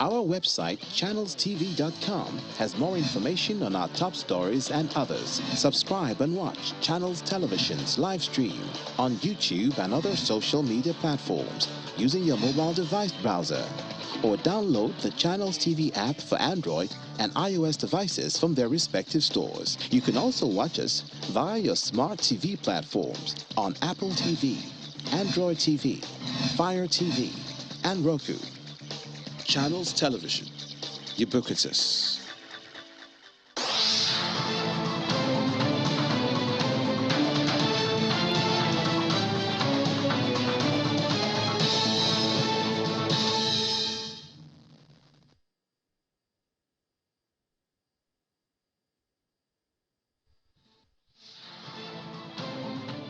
Our website, channelstv.com, has more information on our top stories and others. Subscribe and watch Channels Television's live stream on YouTube and other social media platforms using your mobile device browser. Or download the Channels TV app for Android and iOS devices from their respective stores. You can also watch us via your smart TV platforms on Apple TV, Android TV, Fire TV, and Roku. Channels Television, ubiquitous.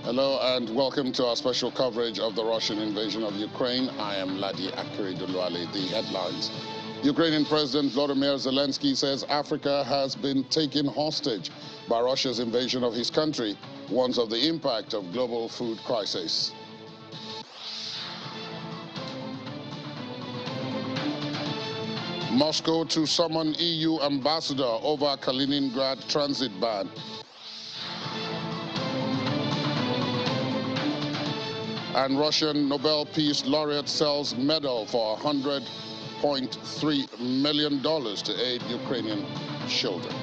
Hello and welcome to our special coverage of the Russian invasion of Ukraine. I am Ladi Akiridulwale. The headlines. Ukrainian President Volodymyr Zelensky says Africa has been taken hostage by Russia's invasion of his country, warns of the impact of global food crisis. Moscow to summon EU ambassador over Kaliningrad transit ban. And Russian Nobel Peace Laureate sells medal for $100.3 million to aid Ukrainian children.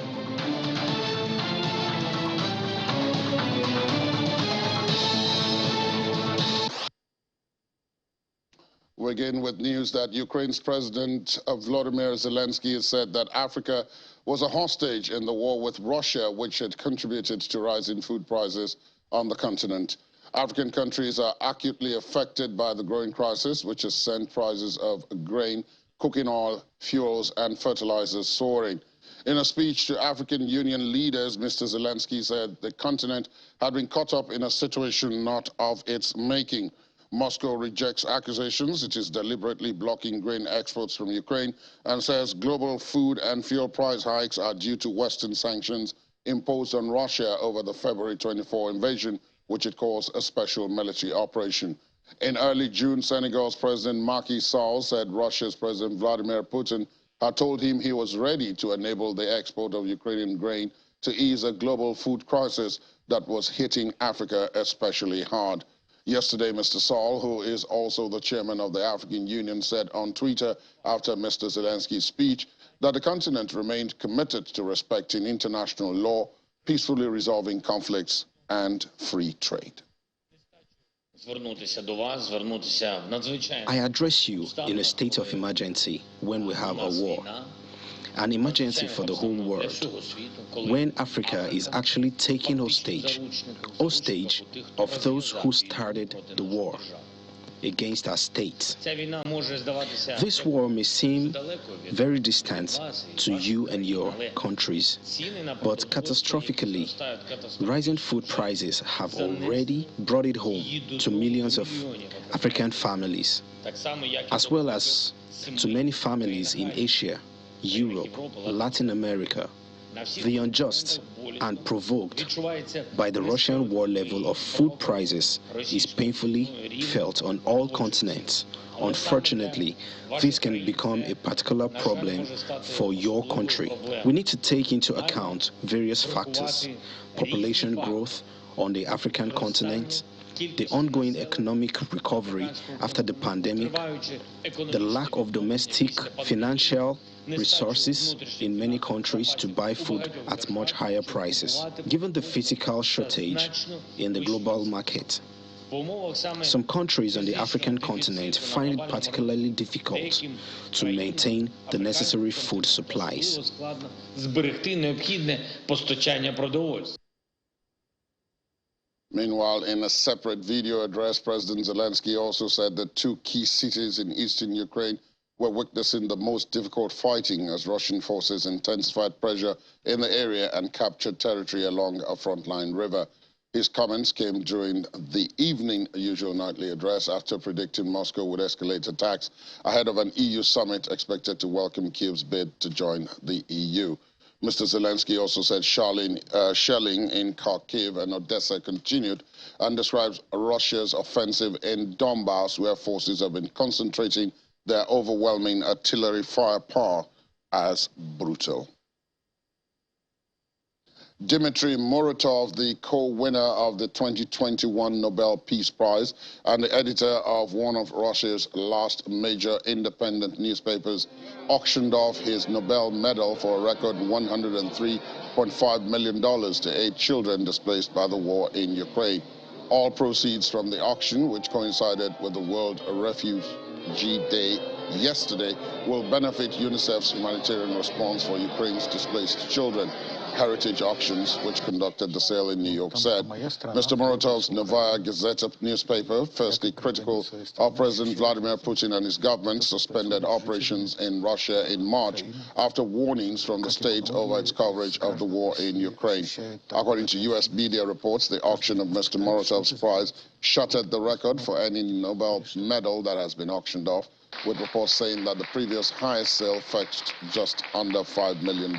We begin with news that Ukraine's President Volodymyr Zelensky has said that Africa was a hostage in the war with Russia, which had contributed to rising food prices on the continent. African countries are acutely affected by the growing crisis, which has sent prices of grain, cooking oil, fuels, and fertilizers soaring. In a speech to African Union leaders, Mr. Zelensky said the continent had been caught up in a situation not of its making. Moscow rejects accusations it is deliberately blocking grain exports from Ukraine and says global food and fuel price hikes are due to Western sanctions imposed on Russia over the February 24 invasion, which it calls a special military operation. In early June, Senegal's President Macky Sall said Russia's President Vladimir Putin had told him he was ready to enable the export of Ukrainian grain to ease a global food crisis that was hitting Africa especially hard. Yesterday, Mr. Sall, who is also the chairman of the African Union, said on Twitter after Mr. Zelensky's speech that the continent remained committed to respecting international law, peacefully resolving conflicts, and free trade. I address you in a state of emergency when we have a war, an emergency for the whole world, when Africa is actually taking hostage of those who started the war against our state. This war may seem very distant to you and your countries, but catastrophically, rising food prices have already brought it home to millions of African families, as well as to many families in Asia, Europe, Latin America. The unjust and provoked by the Russian war level of food prices is painfully felt on all continents. Unfortunately, this can become a particular problem for your country. We need to take into account various factors: population growth on the African continent, the ongoing economic recovery after the pandemic, the lack of domestic financial resources in many countries to buy food at much higher prices, given the physical shortage in the global market. Some countries on the African continent find it particularly difficult to maintain the necessary food supplies. Meanwhile, in a separate video address, President Zelensky also said that two key cities in eastern Ukraine were witnessing the most difficult fighting as Russian forces intensified pressure in the area and captured territory along a frontline river. His comments came during the evening usual nightly address after predicting Moscow would escalate attacks ahead of an EU summit expected to welcome Kiev's bid to join the EU. Mr. Zelensky also said shelling in Kharkiv and Odessa continued and describes Russia's offensive in Donbass, where forces have been concentrating their overwhelming artillery firepower as brutal. Dmitry Muratov, the co-winner of the 2021 Nobel Peace Prize and the editor of one of Russia's last major independent newspapers, auctioned off his Nobel medal for a record $103.5 million to aid children displaced by the war in Ukraine. All proceeds from the auction, which coincided with the World Refugee Day yesterday, will benefit UNICEF's humanitarian response for Ukraine's displaced children. Heritage Auctions, which conducted the sale in New York, said Mr. Muratov's Novaya Gazeta newspaper, firstly critical of President Vladimir Putin and his government, suspended operations in Russia in March after warnings from the state over its coverage of the war in Ukraine. According to U.S. media reports, the auction of Mr. Muratov's prize shattered the record for any Nobel medal that has been auctioned off, with reports saying that the previous highest sale fetched just under $5 million.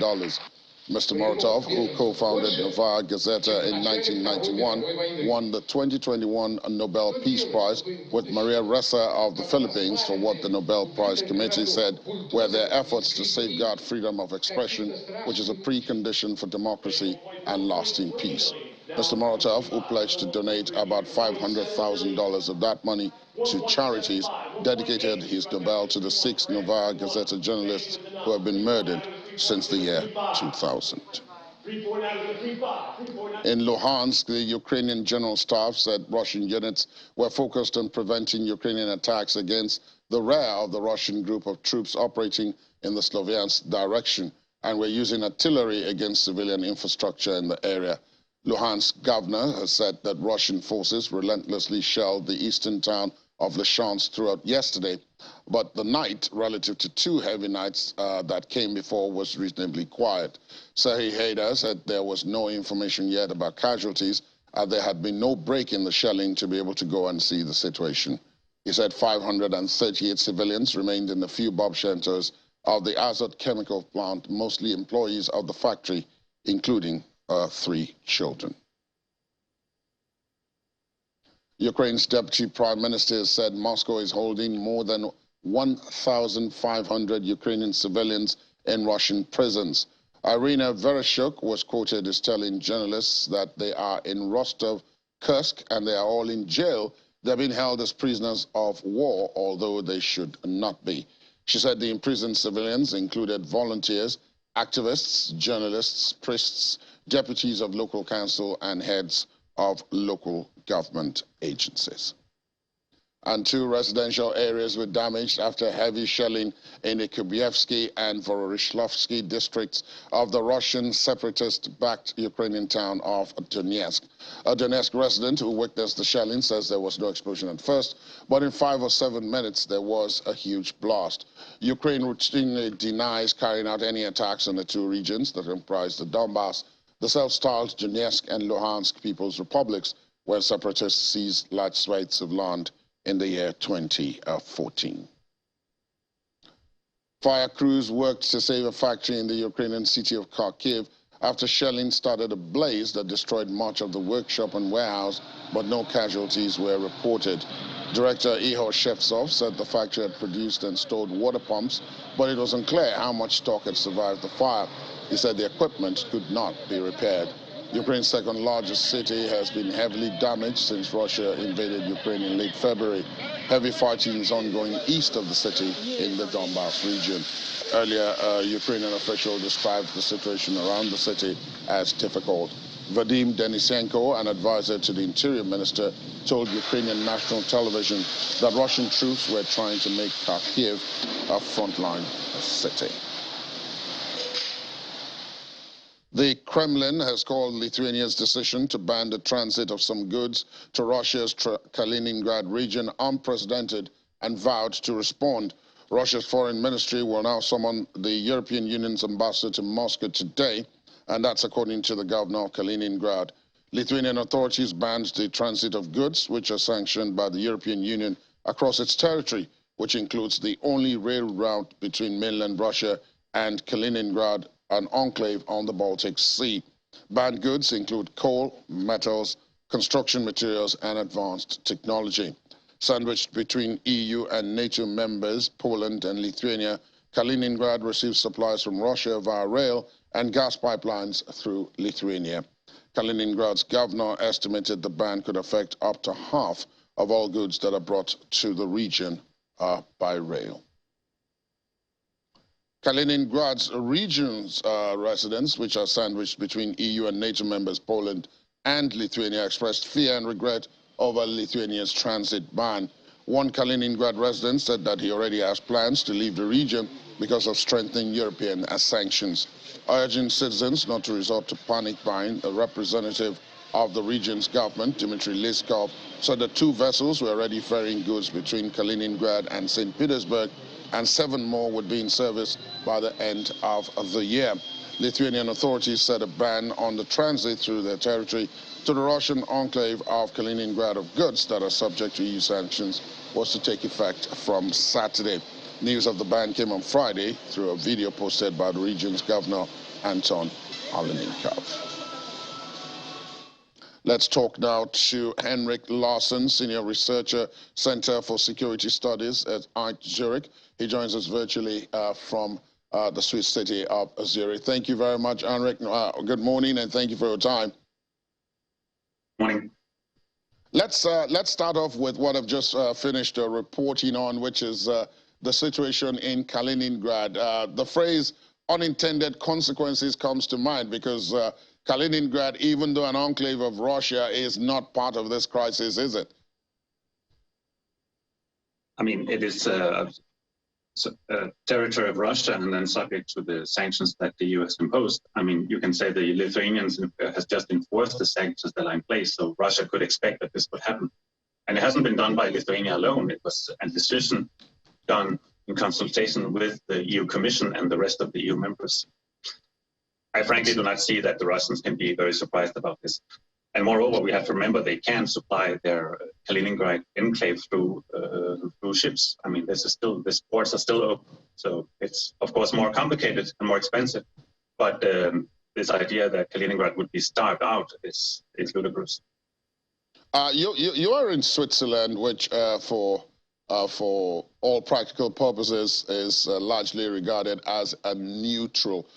Mr. Muratov, who co-founded Novaya Gazeta in 1991, won the 2021 Nobel Peace Prize with Maria Ressa of the Philippines for what the Nobel Prize Committee said were their efforts to safeguard freedom of expression, which is a precondition for democracy and lasting peace. Mr. Muratov, who pledged to donate about $500,000 of that money to charities, dedicated his Nobel to the 6 Novaya Gazeta journalists who have been murdered since the year 2000. In Luhansk, the Ukrainian General Staff said Russian units were focused on preventing Ukrainian attacks against the rear of the Russian group of troops operating in the Sloviansk direction and were using artillery against civilian infrastructure in the area. Luhansk governor has said that Russian forces relentlessly shelled the eastern town of Lysychansk throughout yesterday, but the night, relative to 2 heavy nights that came before, was reasonably quiet. Serhiy Haidar said there was no information yet about casualties, and there had been no break in the shelling to be able to go and see the situation. He said 538 civilians remained in the few bomb shelters of the Azot chemical plant, mostly employees of the factory, including 3 children. Ukraine's deputy prime minister said Moscow is holding more than 1,500 Ukrainian civilians in Russian prisons. Irina Vereshchuk was quoted as telling journalists that they are in Rostov, Kursk, and they are all in jail. They're being held as prisoners of war, although they should not be. She said the imprisoned civilians included volunteers, activists, journalists, priests, deputies of local council, and heads of local government agencies. And 2 residential areas were damaged after heavy shelling in the Kubievsky and Voroshilовsky districts of the Russian separatist-backed Ukrainian town of Donetsk. A Donetsk resident who witnessed the shelling says there was no explosion at first, but in 5 or 7 minutes there was a huge blast. Ukraine routinely denies carrying out any attacks on the 2 regions that comprise the Donbass, the self-styled Donetsk and Luhansk People's Republics, where separatists seized large swathes of land in the year 2014. Fire crews worked to save a factory in the Ukrainian city of Kharkiv after shelling started a blaze that destroyed much of the workshop and warehouse, but no casualties were reported. Director Ihor Shevtsov said the factory had produced and stored water pumps, but it was unclear how much stock had survived the fire. He said the equipment could not be repaired. Ukraine's second largest city has been heavily damaged since Russia invaded Ukraine in late February. Heavy fighting is ongoing east of the city in the Donbass region. Earlier, a Ukrainian official described the situation around the city as difficult. Vadim Denisenko, an advisor to the interior minister, told Ukrainian national television that Russian troops were trying to make Kharkiv a frontline city. The Kremlin has called Lithuania's decision to ban the transit of some goods to Russia's Kaliningrad region unprecedented and vowed to respond. Russia's foreign ministry will now summon the European Union's ambassador to Moscow today, and that's according to the governor of Kaliningrad. Lithuanian authorities banned the transit of goods which are sanctioned by the European Union across its territory, which includes the only rail route between mainland Russia and Kaliningrad, an enclave on the Baltic Sea. Banned goods include coal, metals, construction materials, and advanced technology. Sandwiched between EU and NATO members, Poland and Lithuania, Kaliningrad receives supplies from Russia via rail and gas pipelines through Lithuania. Kaliningrad's governor estimated the ban could affect up to half of all goods that are brought to the region by rail. Kaliningrad's region's residents, which are sandwiched between EU and NATO members Poland and Lithuania, expressed fear and regret over Lithuania's transit ban. One Kaliningrad resident said that he already has plans to leave the region because of strengthening European sanctions, urging citizens not to resort to panic buying. A representative of the region's government, Dmitry Liskov, said that 2 vessels were already ferrying goods between Kaliningrad and St. Petersburg, and 7 more would be in service by the end of the year. Lithuanian authorities set a ban on the transit through their territory to the Russian enclave of Kaliningrad of goods that are subject to EU sanctions was to take effect from Saturday. News of the ban came on Friday through a video posted by the region's governor, Anton Olenikov. Let's talk now to Henrik Larsson, Senior Researcher, Center for Security Studies at Zurich. He joins us virtually from the Swiss city of Zurich. Thank you very much, Henrik. Good morning, and thank you for your time. Morning. Let's start off with what I've just finished reporting on, which is the situation in Kaliningrad. The phrase unintended consequences comes to mind because Kaliningrad, even though an enclave of Russia, is not part of this crisis, is it? I mean, it is a territory of Russia and then subject to the sanctions that the EU has imposed. I mean, you can say the Lithuanians has just enforced the sanctions that are in place, so Russia could expect that this would happen. And it hasn't been done by Lithuania alone. It was a decision done in consultation with the EU Commission and the rest of the EU members. I frankly do not see that the Russians can be very surprised about this. And moreover, we have to remember they can supply their Kaliningrad enclave through ships. I mean, the ports are still open. So it's, of course, more complicated and more expensive. But this idea that Kaliningrad would be starved out is ludicrous. You are in Switzerland, which for all practical purposes is largely regarded as a neutral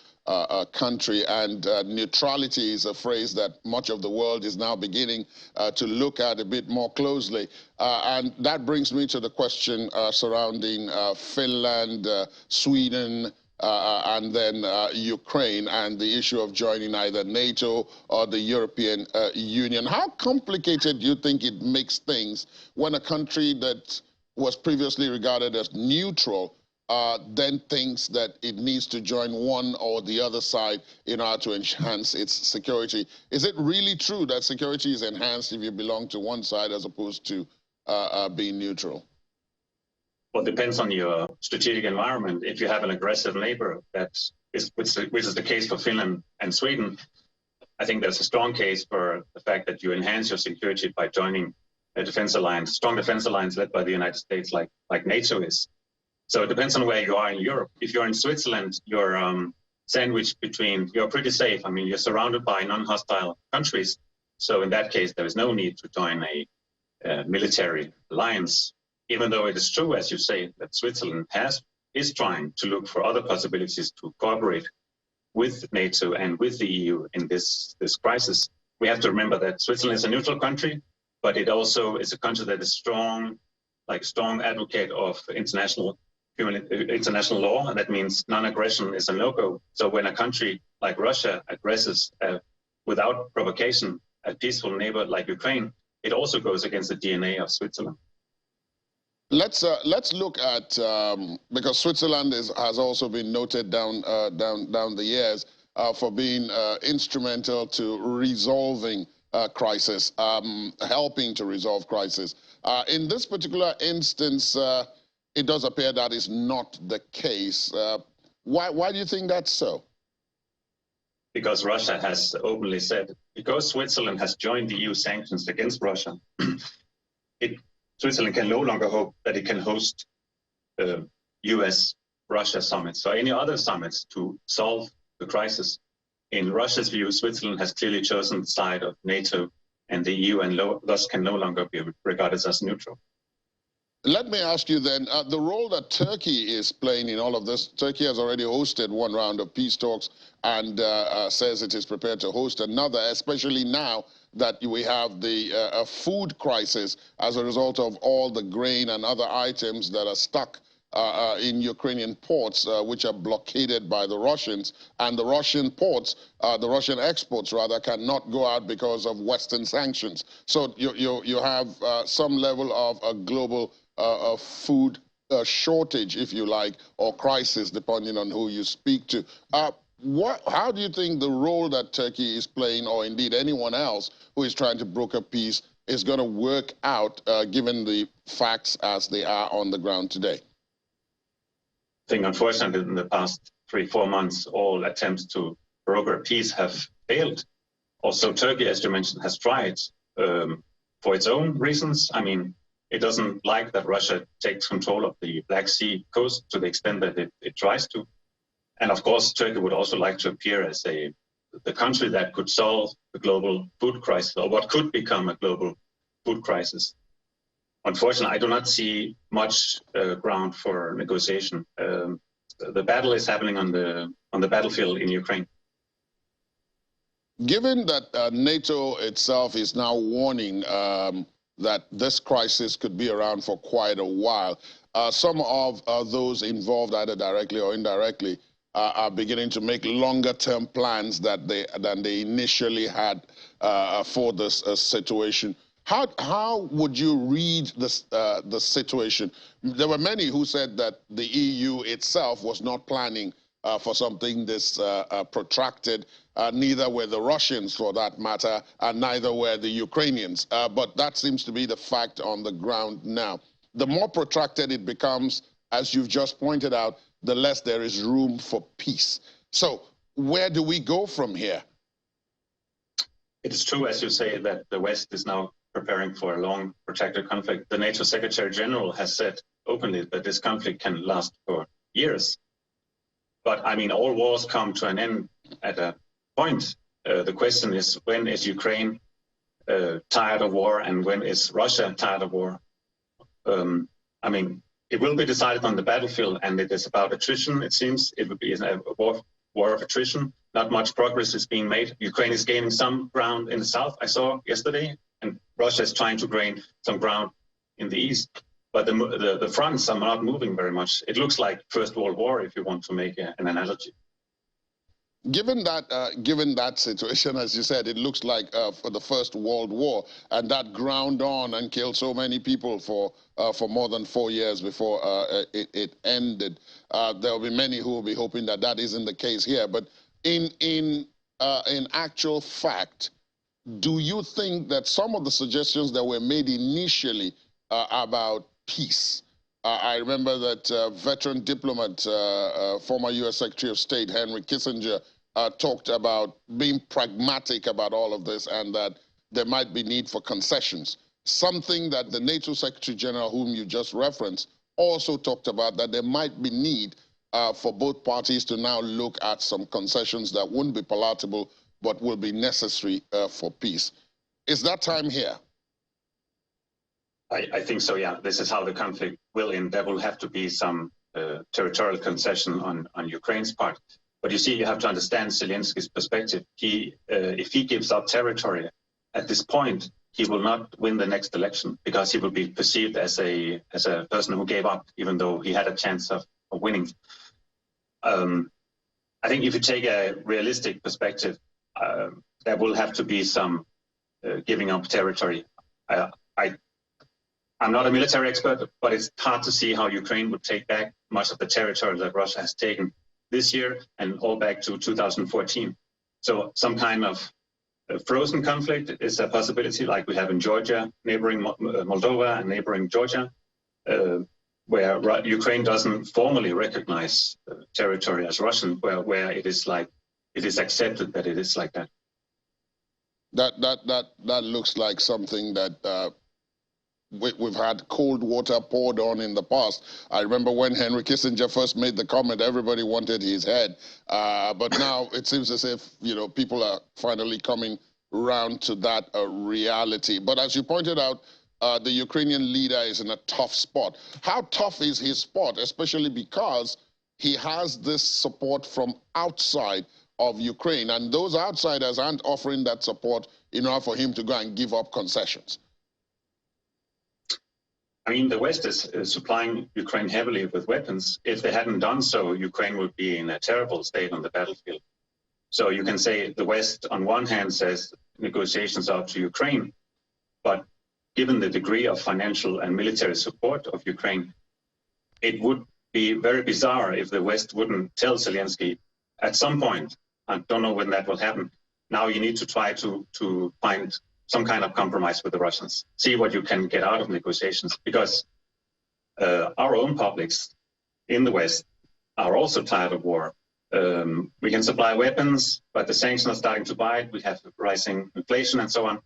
country, and neutrality is a phrase that much of the world is now beginning to look at a bit more closely. And that brings me to the question surrounding Finland, Sweden, and then Ukraine, and the issue of joining either NATO or the European Union. How complicated do you think it makes things when a country that was previously regarded as neutral then thinks that it needs to join one or the other side in order to enhance its security? Is it really true that security is enhanced if you belong to one side as opposed to being neutral? Well, it depends on your strategic environment. If you have an aggressive neighbor, which is the case for Finland and Sweden, I think there's a strong case for the fact that you enhance your security by joining a defense alliance, strong defense alliance led by the United States, like NATO is. So it depends on where you are in Europe. If you're in Switzerland, you're sandwiched between, you're pretty safe. I mean, you're surrounded by non-hostile countries. So in that case, there is no need to join a military alliance, even though it is true, as you say, that Switzerland is trying to look for other possibilities to cooperate with NATO and with the EU in this crisis. We have to remember that Switzerland is a neutral country, but it also is a country that is strong advocate of international law, and that means non-aggression is a no-go. So when a country like Russia aggresses without provocation a peaceful neighbor like Ukraine, it also goes against the DNA of Switzerland. Let's look at because Switzerland has also been noted down the years for being instrumental to resolving crisis, helping to resolve crisis. In this particular instance, it does appear that is not the case. Why do you think that's so? Because Russia has openly said, because Switzerland has joined the EU sanctions against Russia, Switzerland can no longer hope that it can host US-Russia summits or any other summits to solve the crisis. In Russia's view, Switzerland has clearly chosen the side of NATO and the EU, and thus can no longer be regarded as neutral. Let me ask you then, the role that Turkey is playing in all of this. Turkey has already hosted one round of peace talks and says it is prepared to host another, especially now that we have the food crisis as a result of all the grain and other items that are stuck in Ukrainian ports, which are blockaded by the Russians. And the Russian ports, the Russian exports rather, cannot go out because of Western sanctions. So you have some level of a global food shortage, if you like, or crisis, depending on who you speak to. How do you think the role that Turkey is playing, or indeed anyone else who is trying to broker peace, is going to work out, given the facts as they are on the ground today? I think, unfortunately, in the past 3-4 months, all attempts to broker peace have failed. Also, Turkey, as you mentioned, has tried for its own reasons. I mean, it doesn't like that Russia takes control of the Black Sea coast to the extent that it tries to. And of course, Turkey would also like to appear as the country that could solve the global food crisis, or what could become a global food crisis. Unfortunately, I do not see much ground for negotiation. The battle is happening on the battlefield in Ukraine. Given that NATO itself is now warning that this crisis could be around for quite a while, some of those involved, either directly or indirectly, are beginning to make longer-term plans than they initially had for this situation. How would you read this, the situation? There were many who said that the EU itself was not planning for something this protracted. Neither were the Russians, for that matter, and neither were the Ukrainians. But that seems to be the fact on the ground now. The more protracted it becomes, as you've just pointed out, the less there is room for peace. So where do we go from here? It is true, as you say, that the West is now preparing for a long, protracted conflict. The NATO Secretary General has said openly that this conflict can last for years. But, I mean, all wars come to an end at a point. The question is, when is Ukraine tired of war, and when is Russia tired of war? I mean, it will be decided on the battlefield, and it is about attrition, it seems. It will be a war of attrition. Not much progress is being made. Ukraine is gaining some ground in the south, I saw yesterday, and Russia is trying to gain some ground in the east. But the fronts are not moving very much. It looks like First World War, if you want to make an analogy. Given that situation, as you said, it looks like for the First World War, and that ground on and killed so many people for more than 4 years before it ended. There will be many who will be hoping that that isn't the case here. But in actual fact, do you think that some of the suggestions that were made initially about peace? I remember that veteran diplomat, former U.S. Secretary of State Henry Kissinger, talked about being pragmatic about all of this, and that there might be need for concessions. Something that the NATO Secretary General, whom you just referenced, also talked about, that there might be need for both parties to now look at some concessions that wouldn't be palatable but will be necessary for peace. Is that time here? I think so, yeah. This is how the conflict will end. There will have to be some territorial concession on Ukraine's part. But you see, you have to understand Zelensky's perspective. If he gives up territory at this point, he will not win the next election, because he will be perceived as a person who gave up, even though he had a chance of winning. I think if you take a realistic perspective, there will have to be some giving up territory. I'm not a military expert, but it's hard to see how Ukraine would take back much of the territory that Russia has taken this year and all back to 2014. So some kind of frozen conflict is a possibility, like we have in Georgia, neighboring Moldova and neighboring Georgia, where Ukraine doesn't formally recognize territory as Russian, where it is accepted that it is like that. That looks like something that we've had cold water poured on in the past. I remember when Henry Kissinger first made the comment, everybody wanted his head. But now it seems as if, people are finally coming around to that reality. But as you pointed out, the Ukrainian leader is in a tough spot. How tough is his spot, especially because he has this support from outside of Ukraine, and those outsiders aren't offering that support in order for him to go and give up concessions? I mean, the West is supplying Ukraine heavily with weapons. If they hadn't done so, Ukraine would be in a terrible state on the battlefield. So you can say the West, on one hand, says negotiations are up to Ukraine, but given the degree of financial and military support of Ukraine, it would be very bizarre if the West wouldn't tell Zelensky at some point, I don't know when that will happen, now you need to try to find some kind of compromise with the Russians, see what you can get out of negotiations, because our own publics in the West are also tired of war. We can supply weapons, but the sanctions are starting to bite. We have rising inflation and so on.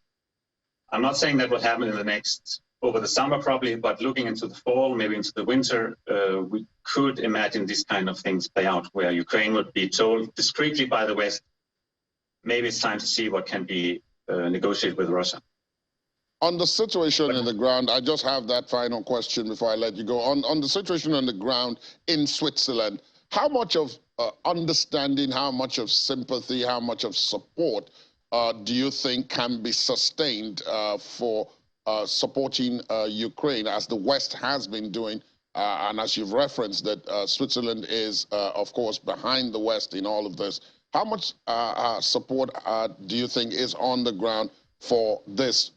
I'm not saying that will happen in the next, over the summer probably, but looking into the fall, maybe into the winter, we could imagine these kind of things play out, where Ukraine would be told discreetly by the West, maybe it's time to see what can be negotiated with Russia. On the situation on the ground, I just have that final question before I let you go. On the situation on the ground in Switzerland, how much of understanding, how much of sympathy, how much of support do you think can be sustained for supporting Ukraine, as the West has been doing, and as you've referenced that Switzerland is, of course, behind the West in all of this? How much support do you think is on the ground for this,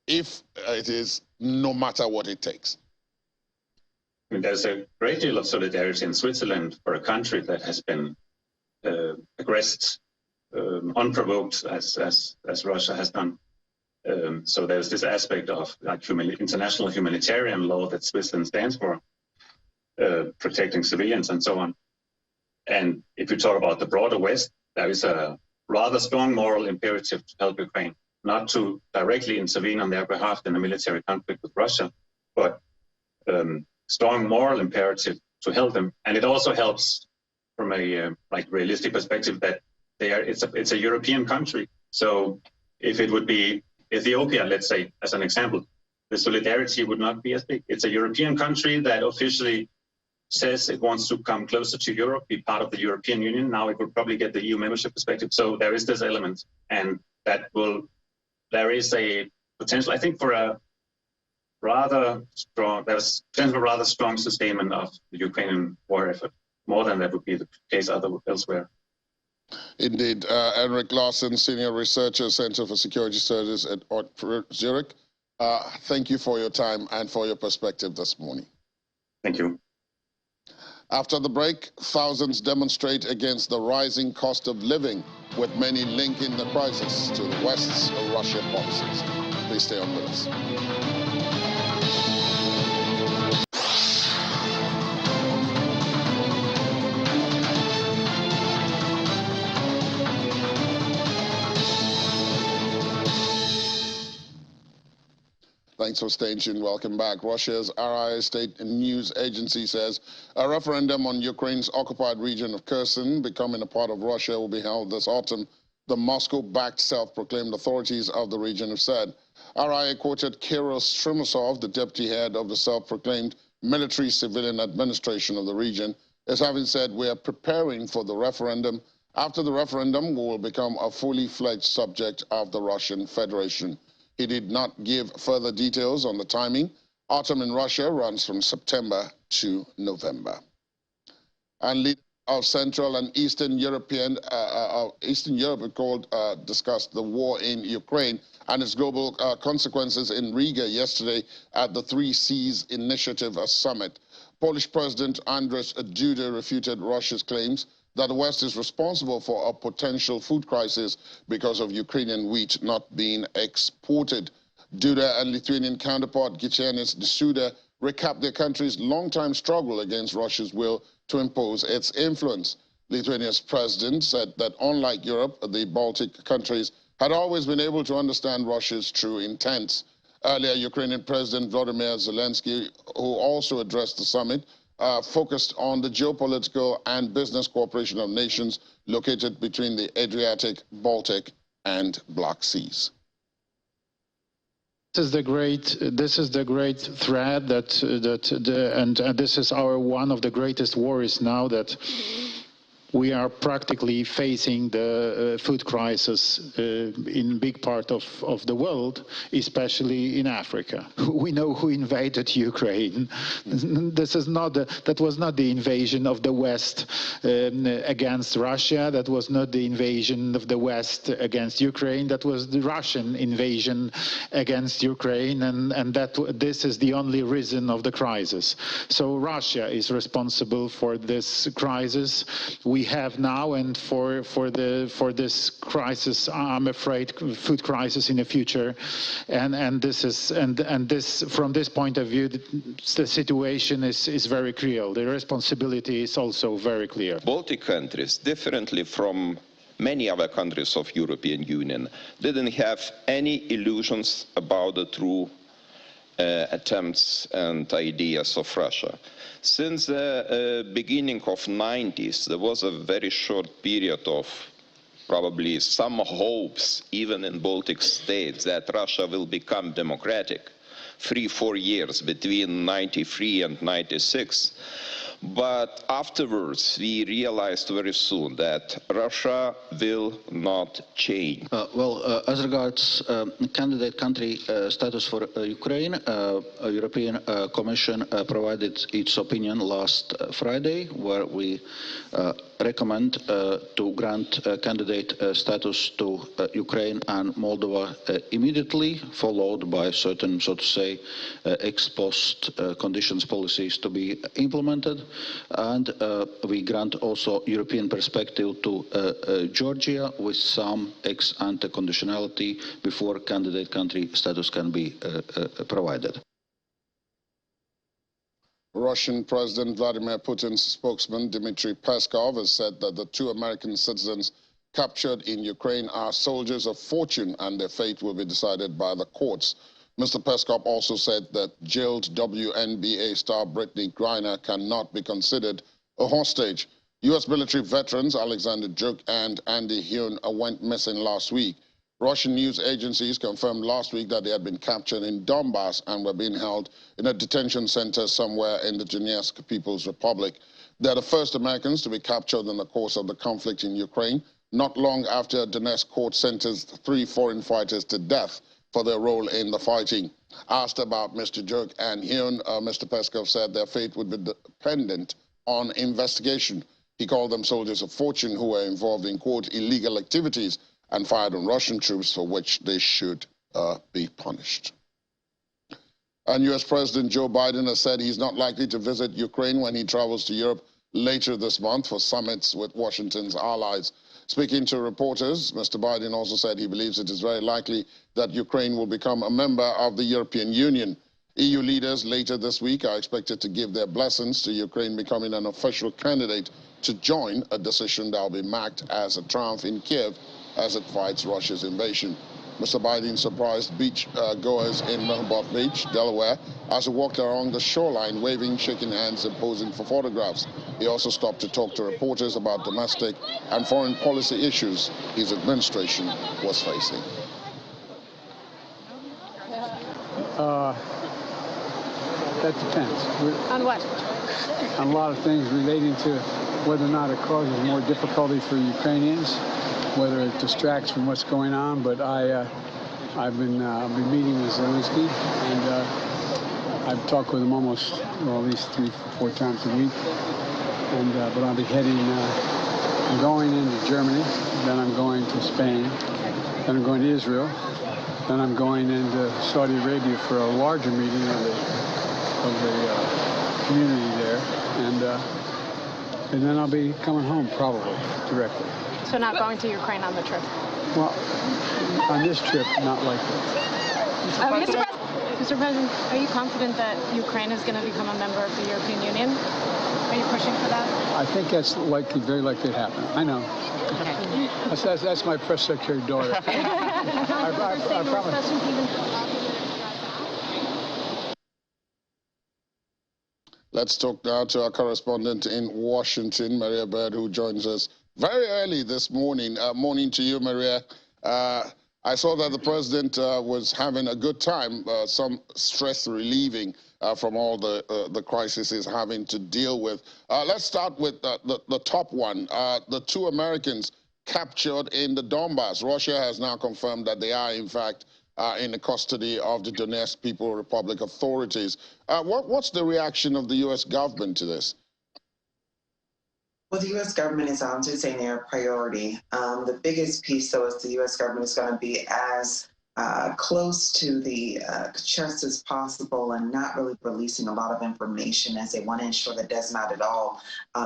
if it is no matter what it takes? I mean, there's a great deal of solidarity in Switzerland for a country that has been aggressed unprovoked, as Russia has done. So there's this aspect of like international humanitarian law that Switzerland stands for, protecting civilians and so on. And if you talk about the broader West, there is a rather strong moral imperative to help Ukraine, not to directly intervene on their behalf in a military conflict with Russia, but strong moral imperative to help them. And it also helps from a realistic perspective that it's a European country. So if it would be Ethiopia, let's say, as an example, the solidarity would not be as big. It's a European country that officially says it wants to come closer to Europe, be part of the European Union. Now it would probably get the EU membership perspective. So there is this element, and there is a potential, I think, for a rather strong sustainment of the Ukrainian war effort, more than that would be the case elsewhere. Indeed. Henrik Larsen, Senior Researcher, Center for Security Studies at Zurich. Thank you for your time and for your perspective this morning. Thank you. After the break, thousands demonstrate against the rising cost of living, with many linking the crisis to the West's Russia policies. Please stay on with us. Thanks for staying tuned. Welcome back. Russia's RIA state news agency says a referendum on Ukraine's occupied region of Kherson becoming a part of Russia will be held this autumn. The Moscow-backed self-proclaimed authorities of the region have said. RIA quoted Kirill Strimasov, the deputy head of the self-proclaimed military-civilian administration of the region, as having said, "We are preparing for the referendum. After the referendum, we will become a fully fledged subject of the Russian Federation." He did not give further details on the timing. Autumn in Russia runs from September to November. And leaders of Central and Eastern Europe discussed the war in Ukraine and its global consequences in Riga yesterday at the Three Seas Initiative Summit. Polish President Andrzej Duda refuted Russia's claims that the West is responsible for a potential food crisis because of Ukrainian wheat not being exported. Duda and Lithuanian counterpart Gitanas Nausėda recapped their country's long-time struggle against Russia's will to impose its influence. Lithuania's president said that unlike Europe, the Baltic countries had always been able to understand Russia's true intents. Earlier, Ukrainian President Volodymyr Zelensky, who also addressed the summit, focused on the geopolitical and business cooperation of nations located between the Adriatic, Baltic, and Black Seas. This is the great threat and this is one of the greatest worries now, that we are practically facing the food crisis in big part of the world, especially in Africa. We know who invaded Ukraine. That was not the invasion of the West against Russia. That was not the invasion of the West against Ukraine. That was the Russian invasion against Ukraine, and this is the only reason of the crisis. So Russia is responsible for this crisis. We have now, and for this crisis, I'm afraid, food crisis in the future, and this from this point of view, the situation is very clear. The responsibility is also very clear. Baltic countries, differently from many other countries of European Union, didn't have any illusions about the true attempts and ideas of Russia. Since the beginning of 90s, there was a very short period of probably some hopes, even in Baltic states, that Russia will become democratic. 3-4 years between 93 and 96. But afterwards, we realized very soon that Russia will not change. As regards candidate country status for Ukraine, European Commission provided its opinion last Friday, where we recommend to grant candidate status to Ukraine and Moldova immediately, followed by certain, so to say, ex post conditions policies to be implemented. And we grant also European perspective to Georgia with some ex ante conditionality before candidate country status can be provided. Russian President Vladimir Putin's spokesman, Dmitry Peskov, has said that the 2 American citizens captured in Ukraine are soldiers of fortune and their fate will be decided by the courts. Mr. Peskov also said that jailed WNBA star Brittany Griner cannot be considered a hostage. U.S. military veterans Alexander Juk and Andy Hyun went missing last week. Russian news agencies confirmed last week that they had been captured in Donbass and were being held in a detention center somewhere in the Donetsk People's Republic. They are the first Americans to be captured in the course of the conflict in Ukraine, not long after a Donetsk court sentenced 3 foreign fighters to death for their role in the fighting. Asked about Mr. Juk and Hyun, Mr. Peskov said their fate would be dependent on investigation. He called them soldiers of fortune who were involved in, quote, illegal activities and fired on Russian troops, for which they should be punished. And U.S. President Joe Biden has said he's not likely to visit Ukraine when he travels to Europe later this month for summits with Washington's allies. Speaking to reporters, Mr. Biden also said he believes it is very likely that Ukraine will become a member of the European Union. EU leaders later this week are expected to give their blessings to Ukraine becoming an official candidate to join, a decision that will be marked as a triumph in Kiev as it fights Russia's invasion. Mr. Biden surprised beach goers in Rehoboth Beach, Delaware, as he walked along the shoreline, waving, shaking hands, and posing for photographs. He also stopped to talk to reporters about domestic and foreign policy issues his administration was facing. That depends. On what? On a lot of things relating to whether or not it causes more difficulty for Ukrainians, whether it distracts from what's going on. But I've been meeting with Zelensky, and I've talked with him almost, well, at least 3-4 times a week. And but I'll be heading. I'm going into Germany, then I'm going to Spain, then I'm going to Israel, then I'm going into Saudi Arabia for a larger meeting of the community there, and then I'll be coming home probably directly. So not going to Ukraine on the trip? Well, on this trip, not likely. Mr. President, are you confident that Ukraine is going to become a member of the European Union? Are you pushing for that? I think that's likely, very likely to happen. I know. Okay. That's my press secretary daughter. I promise. Let's talk now to our correspondent in Washington, Maria Bird, who joins us very early this morning. Morning to you, Maria. I saw that the president was having a good time, some stress relieving from all the crises he's having to deal with. Let's start with the top one. The two Americans captured in the Donbass. Russia has now confirmed that they are, in fact, in the custody of the Donetsk People Republic authorities. What's the reaction of the U.S. government to this? Well, the U.S. government is obviously saying they're a priority. The biggest piece, though, is the U.S. government is going to be as close to the chest as possible and not really releasing a lot of information, as they want to ensure that does not at all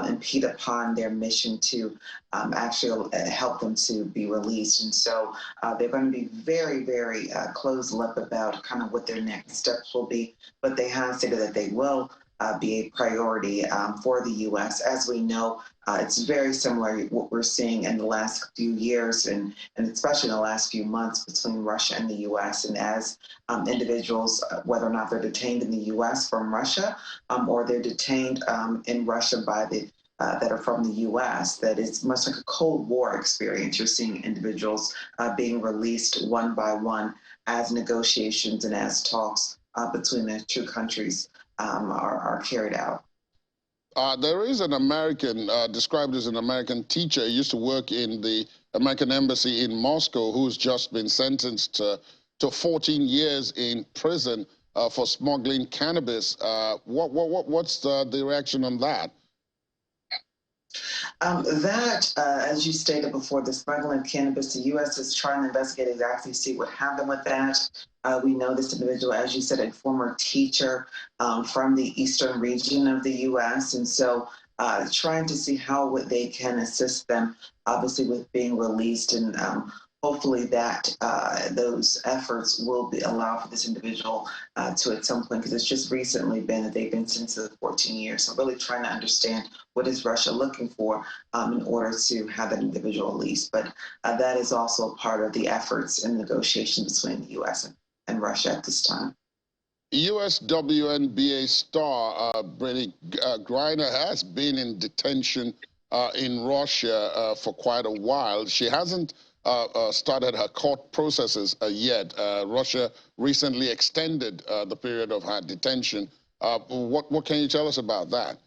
impede upon their mission to actually help them to be released. And so they're going to be very, very close-lipped about kind of what their next steps will be, but they have stated that they will be a priority for the U.S. As we know, it's very similar to what we're seeing in the last few years and especially in the last few months between Russia and the U.S. And as individuals, whether or not they're detained in the U.S. from Russia or they're detained in Russia by the that are from the U.S., that it's much like a Cold War experience. You're seeing individuals being released one by one as negotiations and as talks between the two countries are carried out. There is an American, described as an American teacher, he used to work in the American embassy in Moscow, who's just been sentenced to 14 years in prison for smuggling cannabis. What's the reaction on that? As you stated before, the smuggling of cannabis, the U.S. is trying to investigate exactly, see what happened with that. We know this individual, as you said, a former teacher from the eastern region of the U.S. And so trying to see how they can assist them, obviously, with being released. And hopefully that those efforts will allow for this individual to at some point, because it's just recently been that they've been sentenced to 14 years. So really trying to understand what is Russia looking for in order to have that individual released. But that is also a part of the efforts and negotiations between the U.S. and Russia at this time. U.S. WNBA star Brittany Griner has been in detention in Russia for quite a while. She hasn't started her court processes yet. Russia recently extended the period of her detention. What can you tell us about that?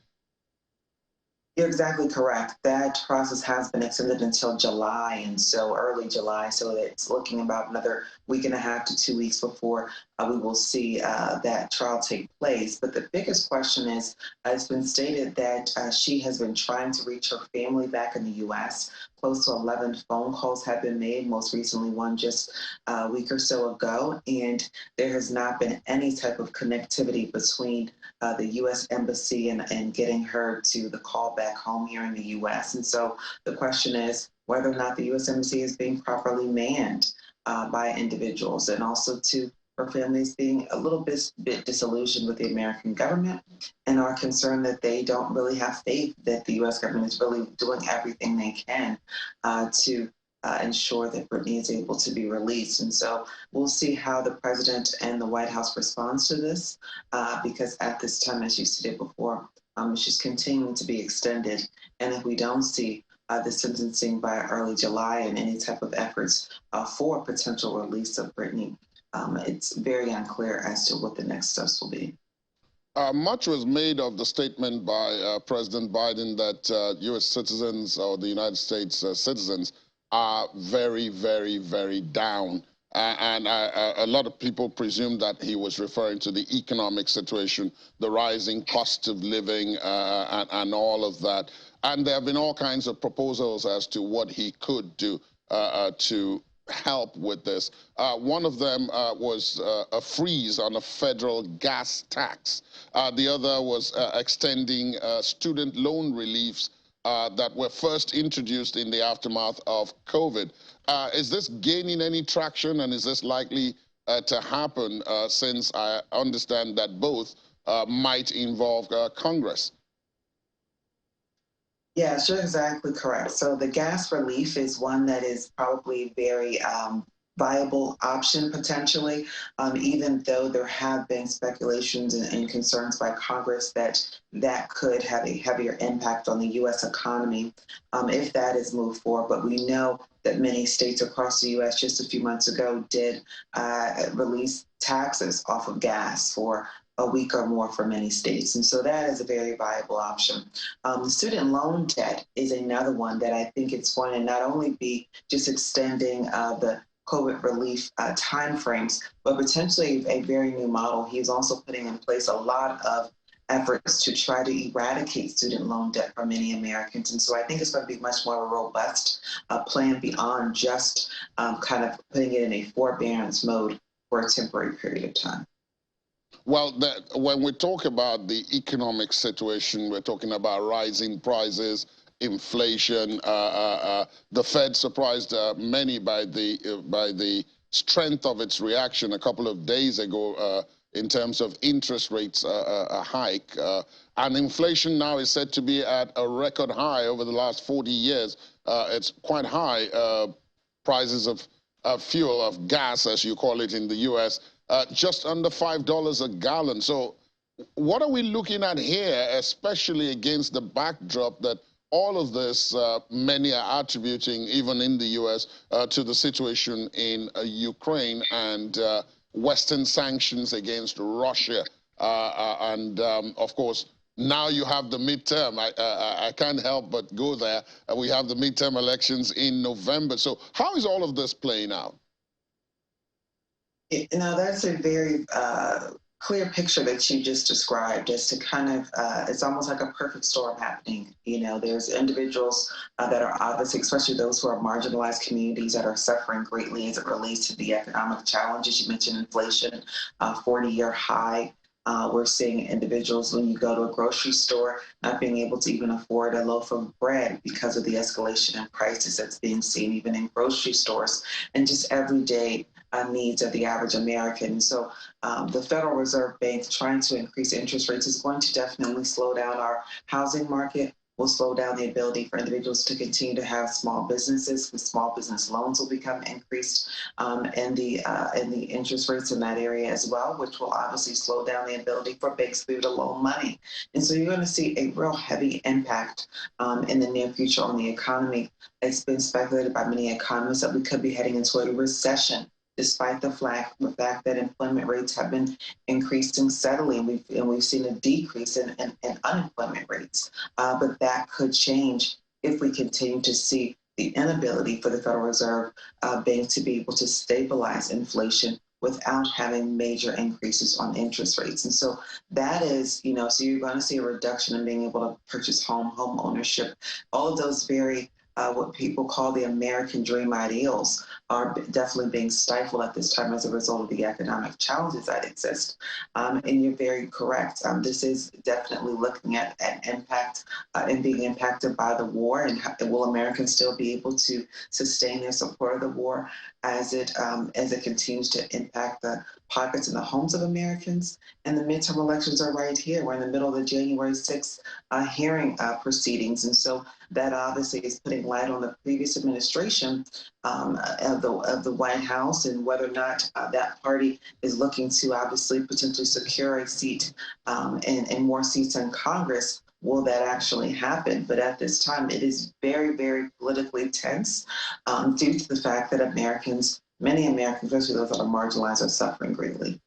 You're exactly correct. That process has been extended until July, and so early July. So it's looking about another week and a half to 2 weeks before we will see that trial take place. But the biggest question is, it's been stated that she has been trying to reach her family back in the U.S. Close to 11 phone calls have been made, most recently one just a week or so ago, and there has not been any type of connectivity between the U.S. Embassy and getting her to the call back home here in the U.S. And so the question is whether or not the U.S. Embassy is being properly manned by individuals, and also to her families being a little bit disillusioned with the American government and are concerned that they don't really have faith that the U.S. government is really doing everything they can to ensure that Brittany is able to be released. And so we'll see how the president and the White House responds to this, because at this time, as you stated before, it's just continuing to be extended. And if we don't see the sentencing by early July and any type of efforts for potential release of Brittany, it's very unclear as to what the next steps will be. Much was made of the statement by President Biden that U.S. citizens or the United States citizens are very, very, very down. And a lot of people presume that he was referring to the economic situation, the rising cost of living and all of that. And there have been all kinds of proposals as to what he could do to help with this. One of them was a freeze on a federal gas tax. The other was extending student loan reliefs that were first introduced in the aftermath of COVID. Is this gaining any traction, and is this likely to happen since I understand that both might involve Congress? Yeah, you're exactly correct. So the gas relief is one that is probably very viable option potentially, even though there have been speculations and concerns by Congress that that could have a heavier impact on the U.S. economy if that is moved forward. But we know that many states across the U.S. just a few months ago did release taxes off of gas for a week or more for many states. And so that is a very viable option. The student loan debt is another one that I think it's going to not only be just extending the COVID relief timeframes, but potentially a very new model. He's also putting in place a lot of efforts to try to eradicate student loan debt for many Americans. And so I think it's going to be much more of a robust plan beyond just kind of putting it in a forbearance mode for a temporary period of time. Well, when we talk about the economic situation, we're talking about rising prices, inflation. The Fed surprised many by the strength of its reaction a couple of days ago in terms of interest rates a hike. And inflation now is said to be at a record high over the last 40 years. It's quite high. Prices of fuel, of gas, as you call it in the U.S., just under $5 a gallon. So what are we looking at here, especially against the backdrop that all of this, many are attributing, even in the U.S., to the situation in Ukraine and Western sanctions against Russia. Of course, now you have the midterm. I can't help but go there. We have the midterm elections in November. So how is all of this playing out? You know, that's a very clear picture that you just described as to kind of, it's almost like a perfect storm happening. You know, there's individuals that are obviously, especially those who are marginalized communities that are suffering greatly as it relates to the economic challenges. You mentioned inflation, 40-year high. We're seeing individuals, when you go to a grocery store, not being able to even afford a loaf of bread because of the escalation in prices that's being seen even in grocery stores, and just everyday needs of the average American. So the Federal Reserve Bank trying to increase interest rates is going to definitely slow down our housing market, will slow down the ability for individuals to continue to have small businesses, because small business loans will become increased, and the interest rates in that area as well, which will obviously slow down the ability for banks to be able to loan money. And so you're going to see a real heavy impact in the near future on the economy. It's been speculated by many economists that we could be heading into a recession, despite the fact that employment rates have been increasing steadily, and we've seen a decrease in unemployment rates. But that could change if we continue to see the inability for the Federal Reserve Bank to be able to stabilize inflation without having major increases on interest rates. And so that is, you know, so you're going to see a reduction in being able to purchase home ownership. All of those very what people call the American dream ideals are definitely being stifled at this time as a result of the economic challenges that exist. And you're very correct. This is definitely looking at an impact and being impacted by the war, and will Americans still be able to sustain their support of the war as it continues to impact the pockets and the homes of Americans. And the midterm elections are right here. We're in the middle of the January 6th hearing proceedings. And so that obviously is putting light on the previous administration of the White House, and whether or not that party is looking to obviously potentially secure a seat and more seats in Congress. Will that actually happen? But at this time, it is very, very politically tense due to the fact that many Americans, especially those that are marginalized, are suffering greatly.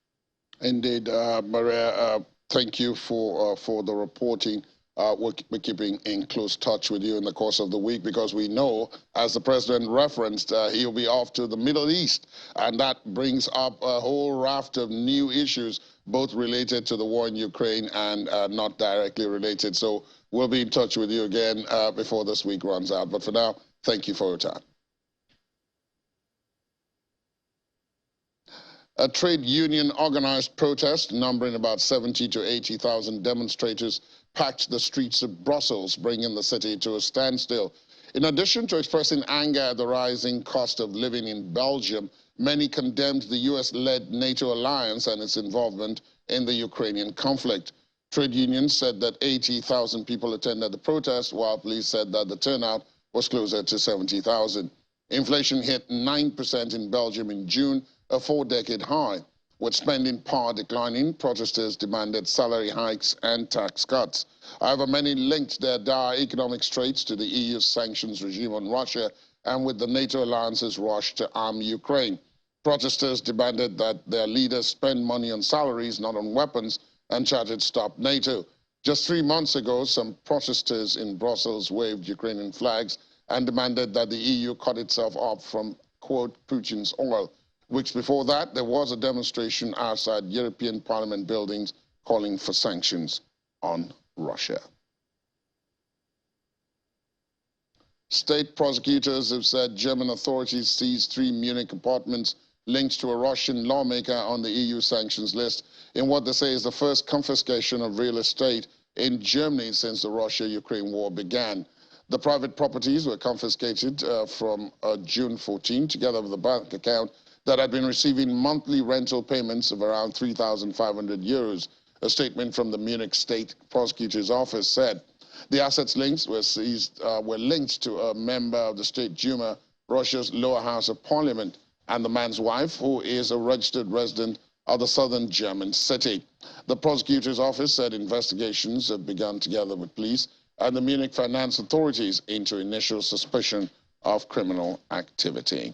Indeed, Maria, thank you for the reporting. We're keeping in close touch with you in the course of the week, because we know, as the president referenced, he'll be off to the Middle East, and that brings up a whole raft of new issues, both related to the war in Ukraine and not directly related. So we'll be in touch with you again before this week runs out. But for now, thank you for your time. A trade union organized protest numbering about 70 to 80,000 demonstrators packed the streets of Brussels, bringing the city to a standstill. In addition to expressing anger at the rising cost of living in Belgium, many condemned the US-led NATO alliance and its involvement in the Ukrainian conflict. Trade unions said that 80,000 people attended the protest, while police said that the turnout was closer to 70,000. Inflation hit 9% in Belgium in June, a 4-decade high. With spending power declining, protesters demanded salary hikes and tax cuts. However, many linked their dire economic straits to the EU's sanctions regime on Russia and with the NATO alliance's rush to arm Ukraine. Protesters demanded that their leaders spend money on salaries, not on weapons, and chanted "Stop NATO." Just 3 months ago, some protesters in Brussels waved Ukrainian flags and demanded that the EU cut itself off from, quote, Putin's oil. Weeks before that, there was a demonstration outside European Parliament buildings calling for sanctions on Russia. State prosecutors have said German authorities seized 3 Munich apartments linked to a Russian lawmaker on the EU sanctions list in what they say is the first confiscation of real estate in Germany since the Russia-Ukraine war began. The private properties were confiscated from June 14, together with a bank account that had been receiving monthly rental payments of around 3,500 euros. A statement from the Munich State Prosecutor's Office said the assets linked were seized were linked to a member of the State Duma, Russia's lower house of parliament, and the man's wife, who is a registered resident of the southern German city. The prosecutor's office said investigations have begun together with police and the Munich finance authorities into initial suspicion of criminal activity.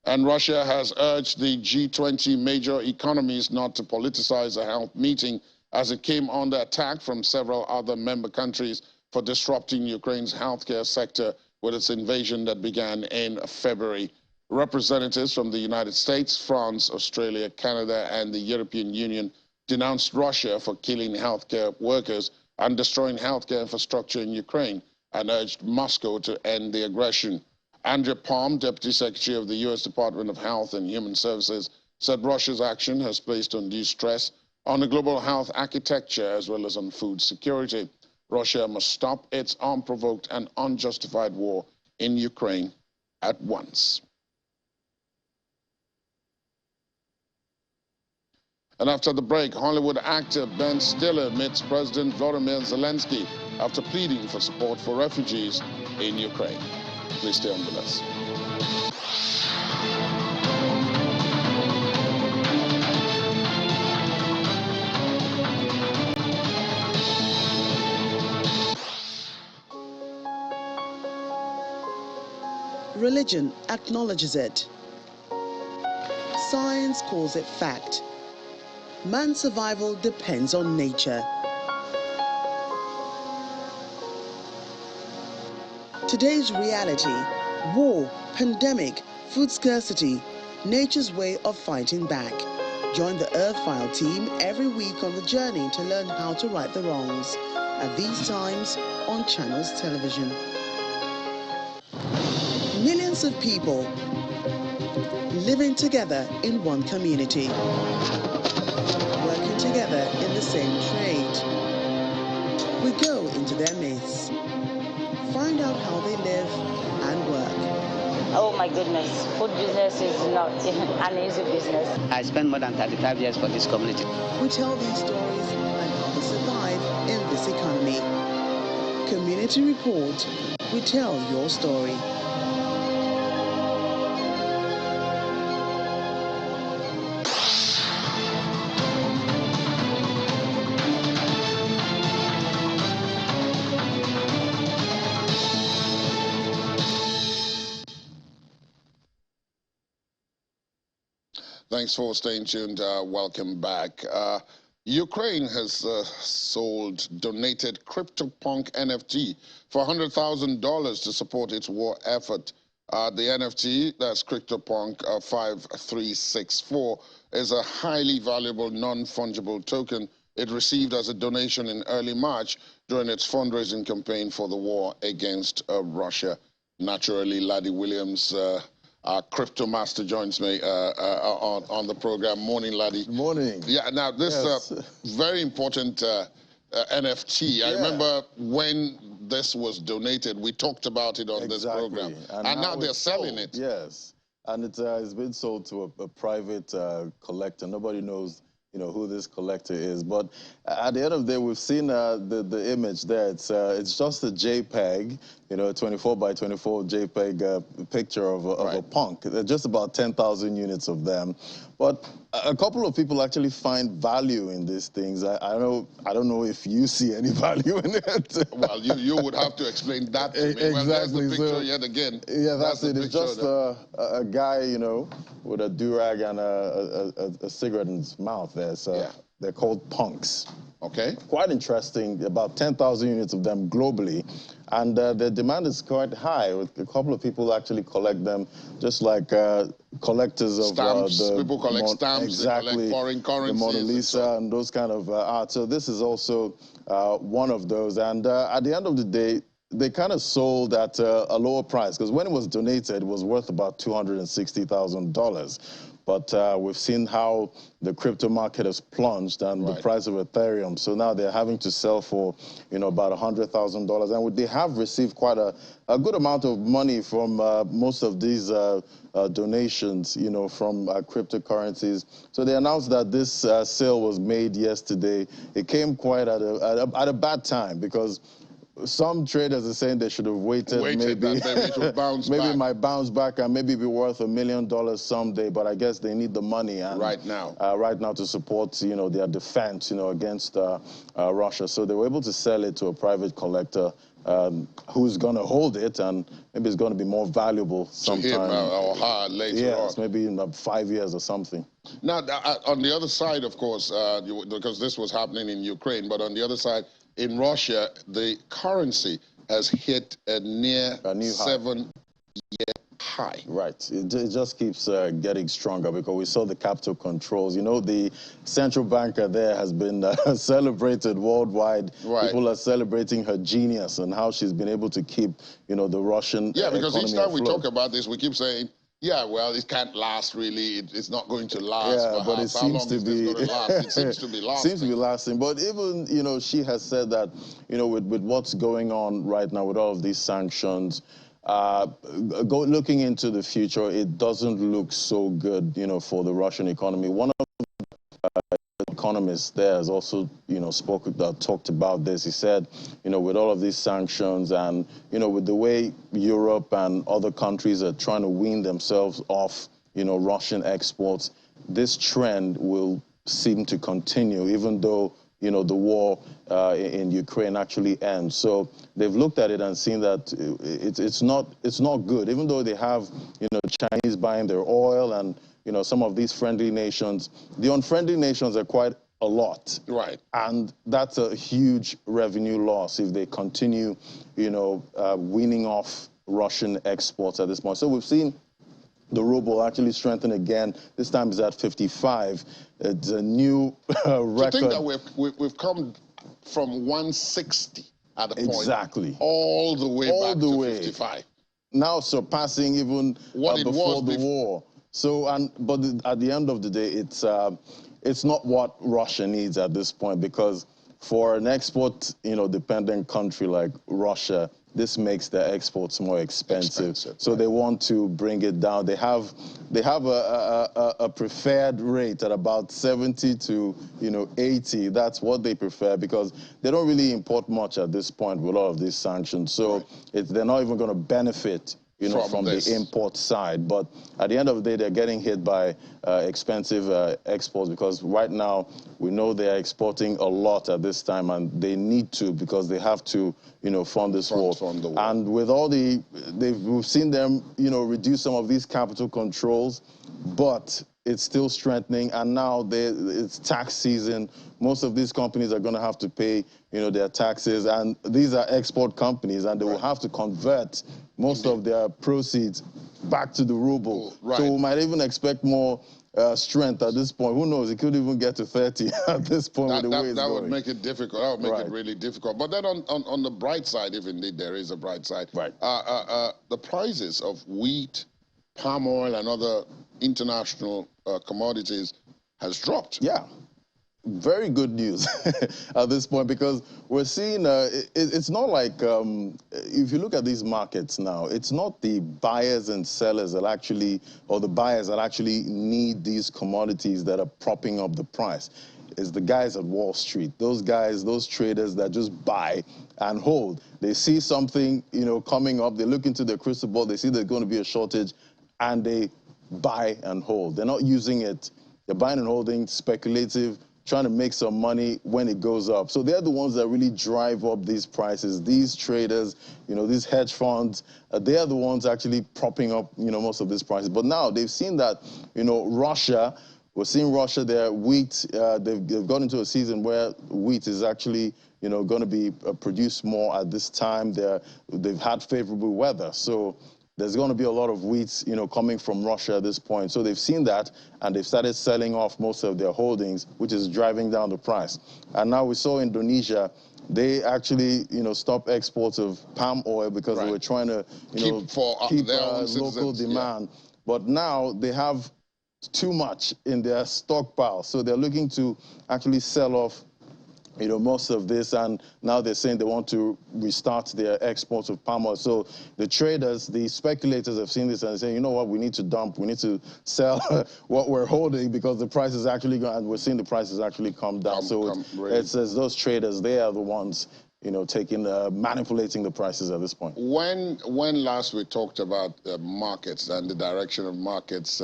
And Russia has urged the G20 major economies not to politicize a health meeting as it came under attack from several other member countries for disrupting Ukraine's healthcare sector with its invasion that began in February. Representatives from the United States, France, Australia, Canada, and the European Union denounced Russia for killing healthcare workers and destroying healthcare infrastructure in Ukraine and urged Moscow to end the aggression. Andrea Palm, Deputy Secretary of the U.S. Department of Health and Human Services, said Russia's action has placed undue stress on the global health architecture as well as on food security. Russia must stop its unprovoked and unjustified war in Ukraine at once. And after the break, Hollywood actor Ben Stiller meets President Volodymyr Zelensky after pleading for support for refugees in Ukraine. Please stay on with us. Religion acknowledges it. Science calls it fact. Man's survival depends on nature. Today's reality, war, pandemic, food scarcity, nature's way of fighting back. Join the Earth File team every week on the journey to learn how to right the wrongs, at these times on Channels Television. Millions of people living together in one community, working together in the same trade. We go into their midst, find out how they live and work. Oh my goodness, food business is not an easy business. I spent more than 35 years for this community. We tell these stories and how to survive in this economy. Community Report, we tell your story. Thanks for staying tuned. Welcome back. Ukraine has donated CryptoPunk NFT for $100,000 to support its war effort. The NFT, that's CryptoPunk 5364, is a highly valuable non-fungible token it received as a donation in early March during its fundraising campaign for the war against Russia. Naturally, Laddie Williams, our crypto master, joins me on the program. Morning, Laddie. Morning. Yeah, now this very important NFT. I remember when this was donated, we talked about it on this program. And now they're selling it. Yes, and it's been sold to a private collector. Nobody knows who this collector is. But at the end of the day, we've seen the image there. It's just a JPEG, a 24 by 24 JPEG picture of a punk. There are just about 10,000 units of them. But a couple of people actually find value in these things. I don't know if you see any value in it. Well, you would have to explain that to me. Exactly. Well, there's the picture yet again. Yeah, that's it. It's just a guy, with a do-rag and a cigarette in his mouth there. So yeah. They're called punks. Okay. Quite interesting, about 10,000 units of them globally. And the demand is quite high. A couple of people actually collect them, just like collectors of stamps. People collect stamps, exactly, they collect foreign currencies. The Mona Lisa and those kind of art. So this is also one of those. And at the end of the day, they kind of sold at a lower price, because when it was donated, it was worth about $260,000. But we've seen how the crypto market has plunged and the price of Ethereum. So now they're having to sell for, about $100,000. And they have received quite a good amount of money from most of these donations, from cryptocurrencies. So they announced that this sale was made yesterday. It came quite at a bad time, because some traders are saying they should have waited maybe it would bounce maybe back. It might bounce back and maybe be worth $1 million someday, but I guess they need the money and right now to support their defense against Russia. So they were able to sell it to a private collector who's going to hold it, and maybe it's going to be more valuable sometime. To him or her later on. Yes, maybe in 5 years or something. Now, on the other side, of course, because this was happening in Ukraine, but on the other side, in Russia, the currency has hit a near 7-year high. Right. It just keeps getting stronger, because we saw the capital controls. The central banker there has been celebrated worldwide. Right. People are celebrating her genius and how she's been able to keep, the Russian because economy each time afloat. we talk about this, we keep saying, yeah, well, it can't last really. It's not going to last. Yeah, but it seems to be. It seems to be lasting. Seems to be lasting. But even, she has said that, with what's going on right now, with all of these sanctions, looking into the future, it doesn't look so good, for the Russian economy. One of the economists there has also, talked about this. He said, with all of these sanctions and, with the way Europe and other countries are trying to wean themselves off, Russian exports, this trend will seem to continue, even though, the war in Ukraine actually ends. So they've looked at it and seen that it's not good, even though they have, Chinese buying their oil and, some of these friendly nations. The unfriendly nations are quite a lot. Right. And that's a huge revenue loss if they continue, weaning off Russian exports at this point. So we've seen the ruble actually strengthen again. This time it's at 55. It's a new record. To think that we've come from 160 at the point. Exactly. All the way back to 55. Now surpassing even what before the war. So, but at the end of the day, it's not what Russia needs at this point, because for an export, dependent country like Russia, this makes their exports more expensive. So they want to bring it down. They have a preferred rate at about 70 to 80. That's what they prefer, because they don't really import much at this point with all of these sanctions. So they're not even going to benefit from the import side. But at the end of the day, they're getting hit by expensive exports, because right now we know they're exporting a lot at this time, and they need to, because they have to, fund this war. And with all we've seen them, reduce some of these capital controls, but it's still strengthening. And now it's tax season. Most of these companies are going to have to pay, their taxes, and these are export companies, and they will have to convert most of their proceeds back to the ruble. Right. So we might even expect more strength at this point. Who knows? It could even get to 30 at this point with the way it's that going. would make it difficult. That would make it really difficult. But then on the bright side, if indeed there is a bright side, the prices of wheat, palm oil, and other international commodities has dropped. Yeah. very good news at this point, because we're seeing, it's not like, if you look at these markets now, it's not the buyers and sellers that actually, or the buyers that actually need these commodities that are propping up the price. It's the guys at Wall Street, those guys, those traders that just buy and hold. They see something, you know, coming up, they look into their crystal ball, they see there's going to be a shortage, and they buy and hold. They're not using it, they're buying and holding, speculative, trying to make some money when it goes up. So they're the ones that really drive up these prices. These traders, you know, these hedge funds, they are the ones actually propping up, you know, most of these prices. But now they've seen that, you know, Russia, we're seeing Russia there, wheat, they've gone into a season where wheat is actually, you know, going to be produced more at this time. They've had favorable weather. So there's going to be a lot of wheat, you know, coming from Russia at this point. So they've seen that, and they've started selling off most of their holdings, which is driving down the price. And now we saw Indonesia, they actually, you know, stopped exports of palm oil because they were trying to, you keep local demand. Yeah. But now they have too much in their stockpile. So they're looking to actually sell off, you know, most of this, and now they're saying they want to restart their exports of palm oil. So the traders, the speculators have seen this and saying, you know what, we need to dump, we need to sell what we're holding because the price is actually going, and we're seeing the prices actually come down. It says those traders, they are the ones, you know, manipulating the prices at this point. When last we talked about markets and the direction of markets,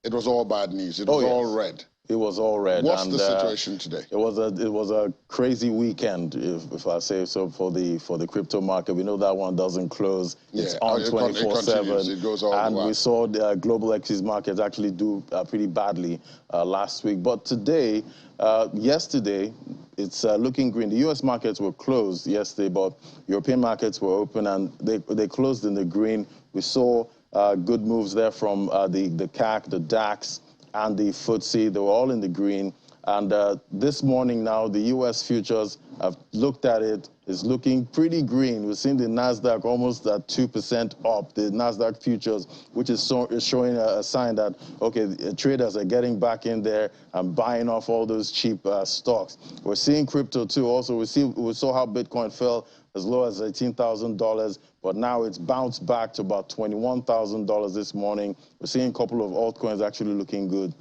it was all bad news. It was all red. It was all red. What's the situation today? It was a crazy weekend, if I say so, for the crypto market. We know that one doesn't close. Yeah. It's on 24/7. It goes all and the way. We saw the global equities markets actually do pretty badly last week. But today, yesterday, it's looking green. The U.S. markets were closed yesterday, but European markets were open and they closed in the green. We saw good moves there from the CAC, the DAX, and the FTSE. They were all in the green. And this morning now, the U.S. futures, I've looked at it, is looking pretty green. We've seen the NASDAQ almost at 2% up, the NASDAQ futures, which is showing a sign that, okay, the traders are getting back in there and buying off all those cheap stocks. We're seeing crypto too. Also, we saw how Bitcoin fell as low as $18,000, but now it's bounced back to about $21,000 this morning. We're seeing a couple of altcoins actually looking good.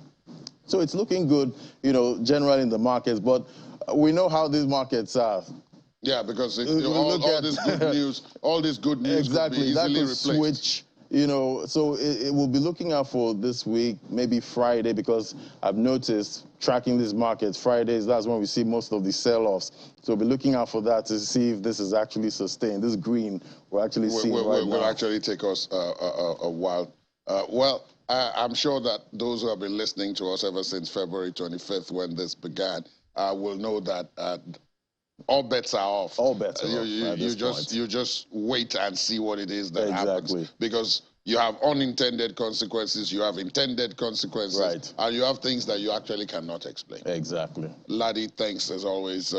So it's looking good, you know, generally in the markets, but we know how these markets are. Yeah, because all this good news exactly, could be easily replaced. Switch, you know, so it will be looking out for this week, maybe Friday, because I've noticed tracking these markets, Fridays, that's when we see most of the sell-offs. So we'll be looking out for that to see if this is actually sustained. This green we're actually seeing right now. Will actually take us a while. I'm sure that those who have been listening to us ever since February 25th when this began will know that all bets are off. All bets are off. You just wait and see what it is that happens. Because you have unintended consequences, you have intended consequences, and you have things that you actually cannot explain. Exactly. Laddie, thanks as always.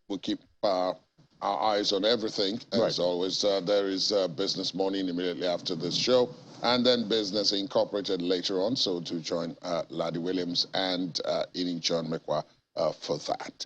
We'll keep our eyes on everything. As always, there is Business Morning immediately after this show, and then Business Incorporated later on. So to join Laddie Williams and Ini John Mekwa for that.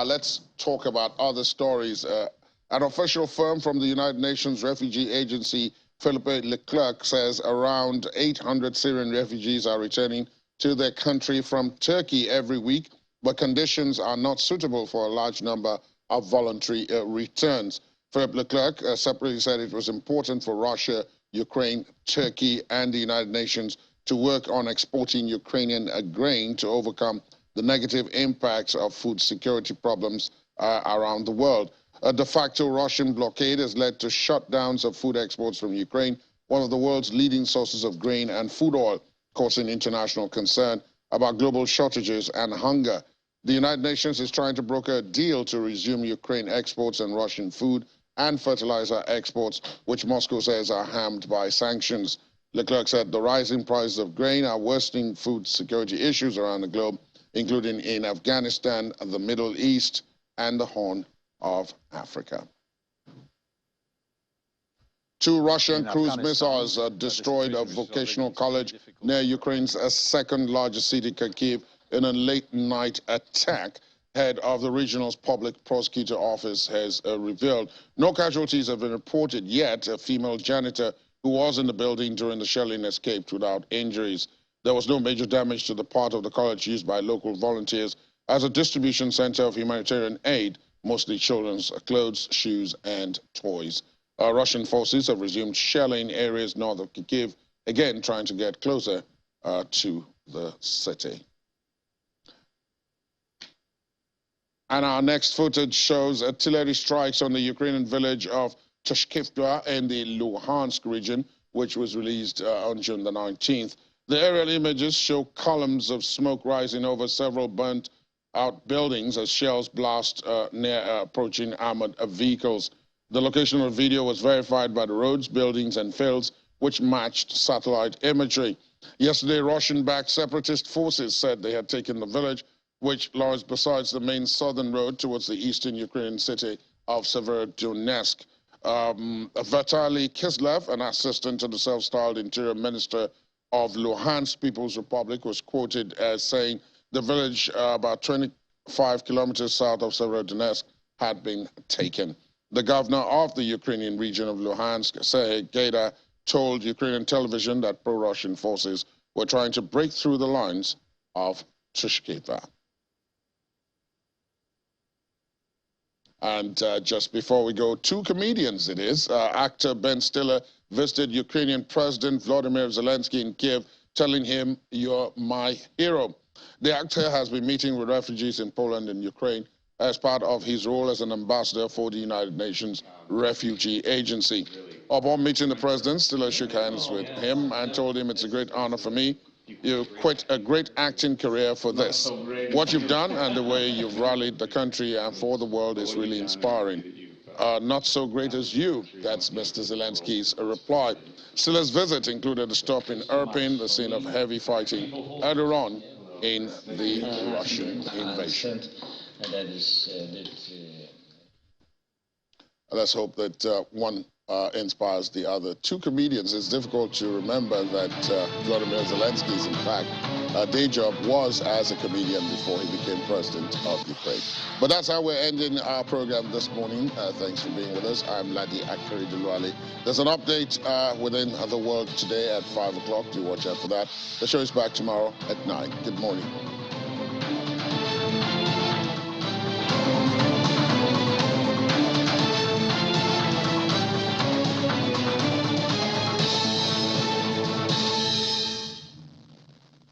Let's talk about other stories. An official firm from the United Nations Refugee Agency, Philippe Leclerc, says around 800 Syrian refugees are returning to their country from Turkey every week, but conditions are not suitable for a large number of voluntary returns. Philippe Leclerc separately said it was important for Russia, Ukraine, Turkey, and the United Nations to work on exporting Ukrainian grain to overcome the negative impacts of food security problems around the world. A de facto Russian blockade has led to shutdowns of food exports from Ukraine, one of the world's leading sources of grain and food oil, causing international concern about global shortages and hunger. The United Nations is trying to broker a deal to resume Ukraine exports and Russian food and fertilizer exports, which Moscow says are hammed by sanctions. Leclerc said the rising prices of grain are worsening food security issues around the globe, including in Afghanistan, the Middle East, and the Horn of Africa. 2 Russian cruise missiles destroyed a vocational college near Ukraine's second largest city, Kharkiv, in a late-night attack. Head of the regional's public prosecutor office has revealed no casualties have been reported yet. A female janitor who was in the building during the shelling escaped without injuries. There was no major damage to the part of the college used by local volunteers as a distribution center of humanitarian aid, mostly children's clothes, shoes, and toys. Russian forces have resumed shelling areas north of Kyiv, again trying to get closer to the city. And our next footage shows artillery strikes on the Ukrainian village of Tashkivka in the Luhansk region, which was released on June the 19th. The aerial images show columns of smoke rising over several burnt-out buildings as shells blast near approaching armored vehicles. The location of the video was verified by the roads, buildings, and fields, which matched satellite imagery. Yesterday, Russian-backed separatist forces said they had taken the village, which lies beside the main southern road towards the eastern Ukrainian city of Severodonetsk. Vitaly Kislev, an assistant to the self-styled interior minister of Luhansk People's Republic, was quoted as saying the village about 25 kilometers south of Severodonetsk had been taken. The governor of the Ukrainian region of Luhansk, Serhiy Gaida, told Ukrainian television that pro-Russian forces were trying to break through the lines of Tashkivka. And just before we go, two comedians it is. Actor Ben Stiller visited Ukrainian President Volodymyr Zelensky in Kiev, telling him, "You're my hero." The actor has been meeting with refugees in Poland and Ukraine as part of his role as an ambassador for the United Nations Refugee Agency. Upon meeting the president, Stiller shook hands with him and told him, "It's a great honor for me. You quit a great acting career for this. What you've done and the way you've rallied the country and for the world is really inspiring. Not so great as you," that's Mr. Zelensky's reply. Stiller's visit included a stop in Irpin, the scene of heavy fighting earlier on in the Russian invasion. Let's hope that one inspires the other. Two comedians. It's difficult to remember that Volodymyr Zelensky's, in fact, day job was as a comedian before he became president of Ukraine. But that's how we're ending our program this morning. Thanks for being with us. I'm Ladi Akari-Dulwale. There's an update within the world today at 5 o'clock. Do watch out for that. The show is back tomorrow at 9. Good morning.